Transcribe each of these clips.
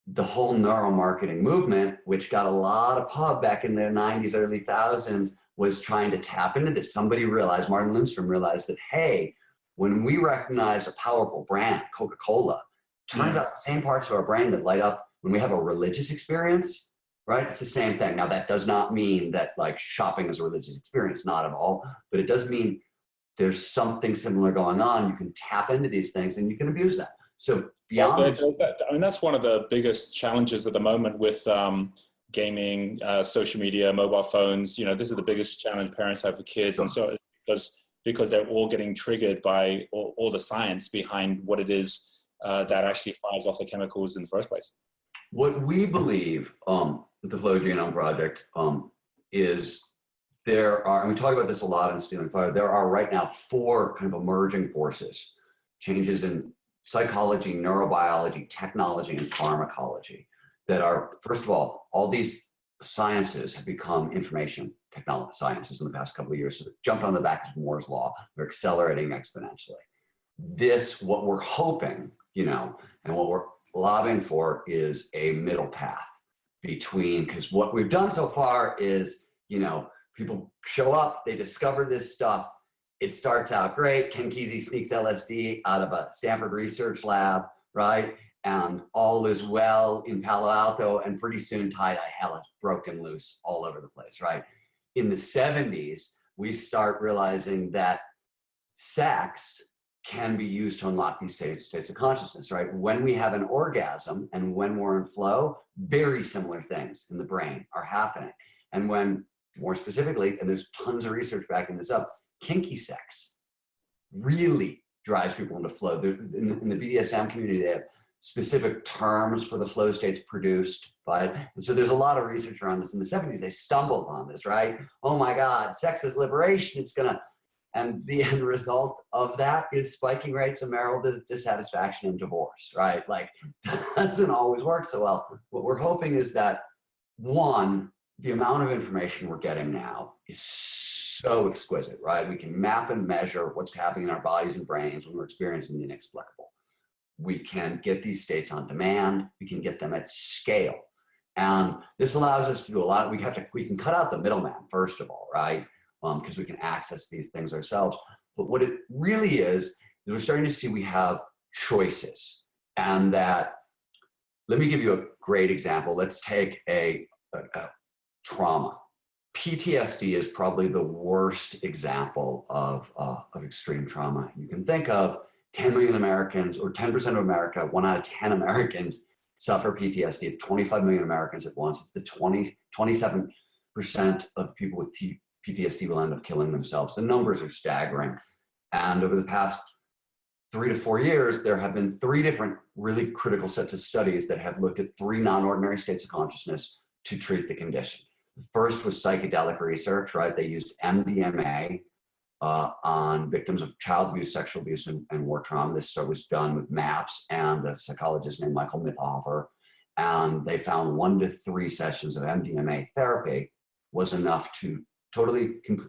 the whole neuromarketing movement, which got a lot of pub back in the 90s, early thousands, was trying to tap into this. Somebody realized, Martin Lindstrom realized that, hey, when we recognize a powerful brand, Coca-Cola, turns out the same parts of our brain that light up when we have a religious experience, right? It's the same thing. Now, that does not mean that like shopping is a religious experience, not at all, but it does mean there's something similar going on. You can tap into these things and you can abuse that. So beyond that, I mean, that's one of the biggest challenges at the moment with gaming, social media, mobile phones. You know, this is the biggest challenge parents have with kids. And so it's because they're all getting triggered by all the science behind what it is that actually fires off the chemicals in the first place. What we believe with the Flow Genome Project is there are, and we talk about this a lot in Stealing Fire, there are right now 4 kind of emerging forces, changes in psychology, neurobiology, technology, and pharmacology that are, first of all these sciences have become information technology sciences in the past couple of years. So jumped on the back of Moore's law. They're accelerating exponentially. This, what we're hoping, you know, and what we're lobbying for is a middle path between, because what we've done so far is, you know, people show up, they discover this stuff, it starts out great. Ken Kesey sneaks LSD out of a Stanford research lab, right? And all is well in Palo Alto, and pretty soon tie-dye hell is broken loose all over the place, right? In the 70s, we start realizing that sex can be used to unlock these states of consciousness, right? When we have an orgasm and when we're in flow, very similar things in the brain are happening. And when, more specifically, and there's tons of research backing this up, kinky sex really drives people into flow. In the BDSM community, they have specific terms for the flow states produced by, and so there's a lot of research around this. In the 70s, they stumbled on this, right? Oh my God, sex is liberation, it's gonna, and the end result of that is spiking rates of marital dissatisfaction and divorce, right? Like, that doesn't always work so well. What we're hoping is that, one, the amount of information we're getting now is so exquisite, right? We can map and measure what's happening in our bodies and brains when we're experiencing the inexplicable. We can get these states on demand. We can get them at scale. And this allows us to do a lot. We can cut out the middleman, first of all, right? Because we can access these things ourselves. But what it really is we're starting to see we have choices. And that, let me give you a great example. Let's take a trauma. PTSD is probably the worst example of extreme trauma. You can think of 10 million Americans, or 10% of America, 1 out of 10 Americans suffer PTSD. It's 25 million Americans at once. It's the 27% of people with PTSD will end up killing themselves. The numbers are staggering. And over the past 3 to 4 years, there have been 3 different really critical sets of studies that have looked at 3 non-ordinary states of consciousness to treat the condition. The first was psychedelic research, right? They used MDMA on victims of child abuse, sexual abuse, and war trauma. This was done with MAPS and a psychologist named Michael Mithoefer. And they found 1 to 3 sessions of MDMA therapy was enough to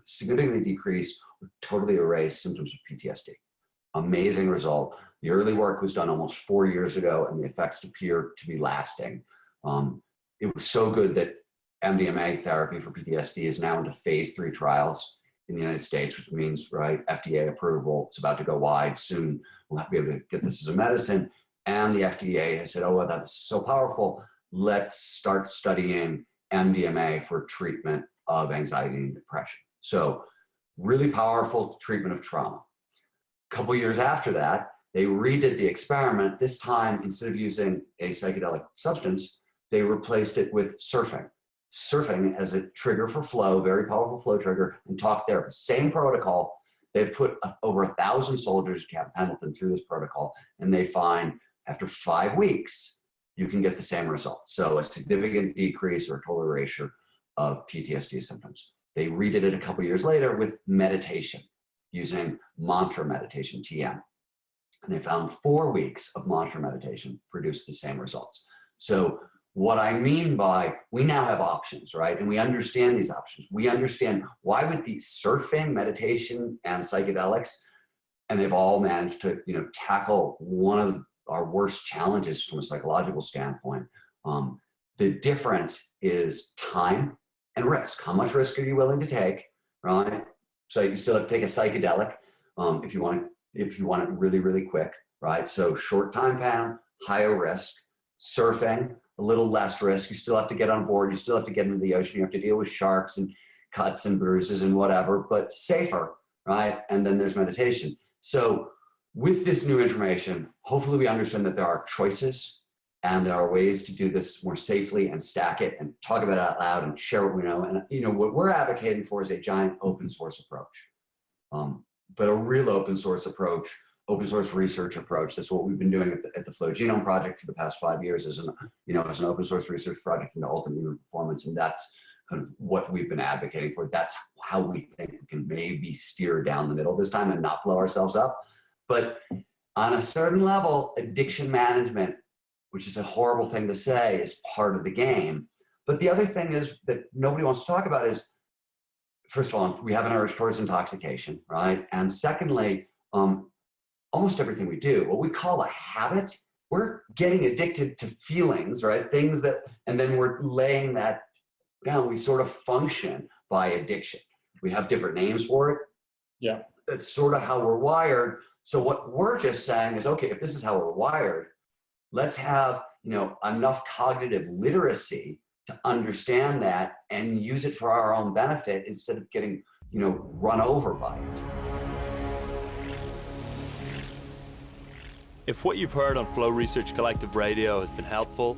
significantly decrease or totally erase symptoms of PTSD. Amazing result. The early work was done almost 4 years ago, and the effects appear to be lasting. It was so good that MDMA therapy for PTSD is now into phase 3 trials in the United States, which means, right, FDA approval. It's about to go wide soon. We'll be able to get this as a medicine. And the FDA has said, oh, well, that's so powerful. Let's start studying MDMA for treatment of anxiety and depression. So really powerful treatment of trauma. A couple years after that, they redid the experiment. This time, instead of using a psychedelic substance, they replaced it with surfing. Surfing as a trigger for flow, very powerful flow trigger, and talk therapy. Same protocol. They put over 1,000 soldiers, Camp Pendleton, through this protocol, and they find after 5 weeks, you can get the same result. So a significant decrease or total erasure of PTSD symptoms. They redid it a couple years later with meditation, using mantra meditation, TM. And they found 4 weeks of mantra meditation produced the same results. So what I mean by, we now have options, right? And we understand these options. We understand why with the surfing, meditation, and psychedelics, and they've all managed to, tackle one of our worst challenges from a psychological standpoint, The difference is time and risk. How much risk are you willing to take, right? So you still have to take a psychedelic if you want it really, really quick, right? So short time span, higher risk. Surfing, a little less risk. You still have to get on board. You still have to get into the ocean. You have to deal with sharks and cuts and bruises and whatever, but safer, right? And then there's meditation. So with this new information, hopefully we understand that there are choices and there are ways to do this more safely and stack it and talk about it out loud and share what we know. And what we're advocating for is a giant open source approach, but a real open source approach, open source research approach. That's what we've been doing at the Flow Genome Project for the past 5 years as an open source research project into ultimate human performance. And that's kind of what we've been advocating for. That's how we think we can maybe steer down the middle this time and not blow ourselves up. But on a certain level, addiction management, which is a horrible thing to say, is part of the game. But the other thing is that nobody wants to talk about is, first of all, we have an urge towards intoxication, right? And secondly, almost everything we do, what we call a habit, we're getting addicted to feelings, right? Things that, and then we're laying that down. We sort of function by addiction. We have different names for it. Yeah. That's sort of how we're wired. So what we're just saying is, okay, if this is how we're wired, let's have, enough cognitive literacy to understand that and use it for our own benefit instead of getting, run over by it. If what you've heard on Flow Research Collective Radio has been helpful,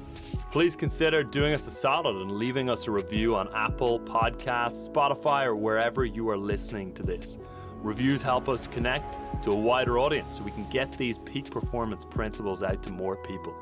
please consider doing us a solid and leaving us a review on Apple Podcasts, Spotify, or wherever you are listening to this. Reviews help us connect to a wider audience so we can get these peak performance principles out to more people.